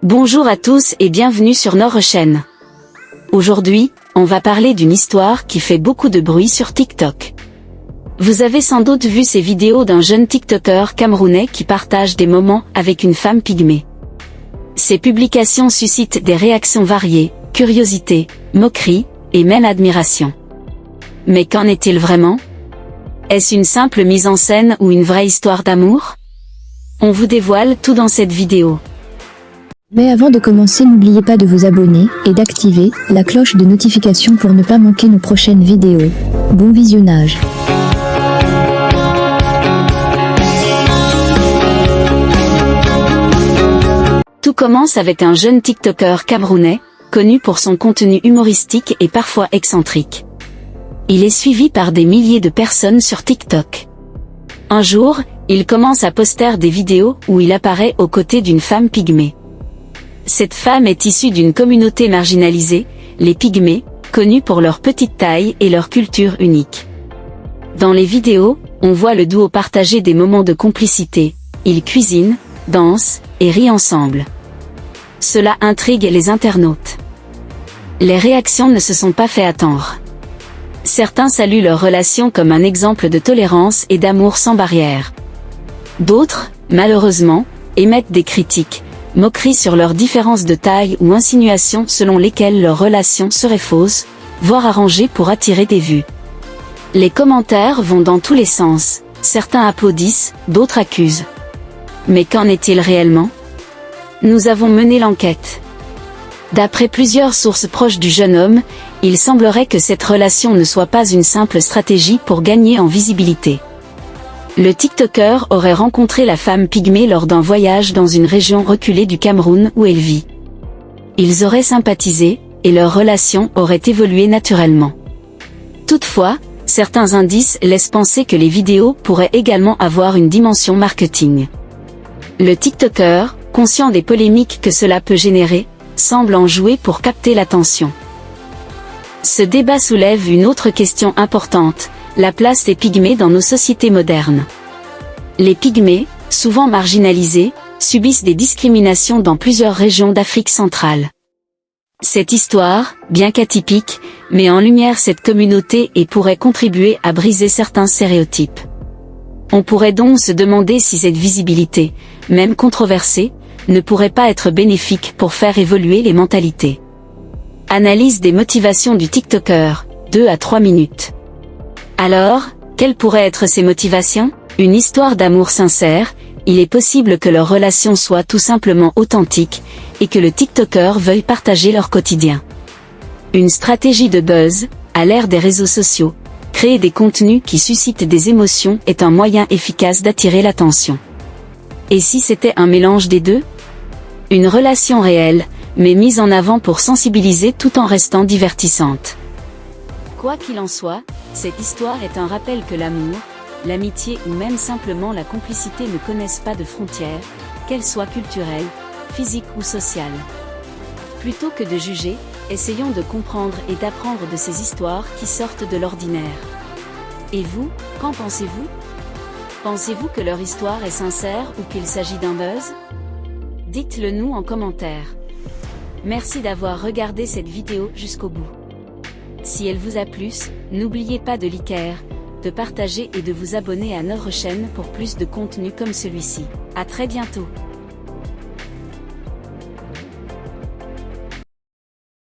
Bonjour à tous et bienvenue sur notre chaîne. Aujourd'hui, on va parler d'une histoire qui fait beaucoup de bruit sur TikTok. Vous avez sans doute vu ces vidéos d'un jeune TikToker camerounais qui partage des moments avec une femme pygmée. Ces publications suscitent des réactions variées, curiosité, moquerie, et même admiration. Mais qu'en est-il vraiment? Est-ce une simple mise en scène ou une vraie histoire d'amour? On vous dévoile tout dans cette vidéo. Mais avant de commencer, n'oubliez pas de vous abonner et d'activer la cloche de notification pour ne pas manquer nos prochaines vidéos. Bon visionnage. Tout commence avec un jeune TikToker camerounais, connu pour son contenu humoristique et parfois excentrique. Il est suivi par des milliers de personnes sur TikTok. Un jour, il commence à poster des vidéos où il apparaît aux côtés d'une femme pygmée. Cette femme est issue d'une communauté marginalisée, les pygmées, connus pour leur petite taille et leur culture unique. Dans les vidéos, on voit le duo partager des moments de complicité, ils cuisinent, dansent et rient ensemble. Cela intrigue les internautes. Les réactions ne se sont pas fait attendre. Certains saluent leur relation comme un exemple de tolérance et d'amour sans barrière. D'autres, malheureusement, émettent des critiques, moqueries sur leurs différences de taille ou insinuations selon lesquelles leur relation serait fausse, voire arrangée pour attirer des vues. Les commentaires vont dans tous les sens, certains applaudissent, d'autres accusent. Mais qu'en est-il réellement? Nous avons mené l'enquête. D'après plusieurs sources proches du jeune homme, il semblerait que cette relation ne soit pas une simple stratégie pour gagner en visibilité. Le TikToker aurait rencontré la femme pygmée lors d'un voyage dans une région reculée du Cameroun où elle vit. Ils auraient sympathisé, et leur relation aurait évolué naturellement. Toutefois, certains indices laissent penser que les vidéos pourraient également avoir une dimension marketing. Le TikToker, conscient des polémiques que cela peut générer, semble en jouer pour capter l'attention. Ce débat soulève une autre question importante, la place des pygmées dans nos sociétés modernes. Les pygmées, souvent marginalisés, subissent des discriminations dans plusieurs régions d'Afrique centrale. Cette histoire, bien qu'atypique, met en lumière cette communauté et pourrait contribuer à briser certains stéréotypes. On pourrait donc se demander si cette visibilité, même controversée, ne pourrait pas être bénéfique pour faire évoluer les mentalités. Analyse des motivations du TikToker, 2 à 3 minutes. Alors, quelles pourraient être ses motivations? Une histoire d'amour sincère, il est possible que leur relation soit tout simplement authentique, et que le TikToker veuille partager leur quotidien. Une stratégie de buzz, à l'ère des réseaux sociaux, créer des contenus qui suscitent des émotions est un moyen efficace d'attirer l'attention. Et si c'était un mélange des deux? Une relation réelle, mais mise en avant pour sensibiliser tout en restant divertissante. Quoi qu'il en soit, cette histoire est un rappel que l'amour, l'amitié ou même simplement la complicité ne connaissent pas de frontières, qu'elles soient culturelles, physiques ou sociales. Plutôt que de juger, essayons de comprendre et d'apprendre de ces histoires qui sortent de l'ordinaire. Et vous, qu'en pensez-vous? Pensez-vous que leur histoire est sincère ou qu'il s'agit d'un buzz? Dites-le nous en commentaire. Merci d'avoir regardé cette vidéo jusqu'au bout. Si elle vous a plu, n'oubliez pas de liker, de partager et de vous abonner à notre chaîne pour plus de contenu comme celui-ci. À très bientôt.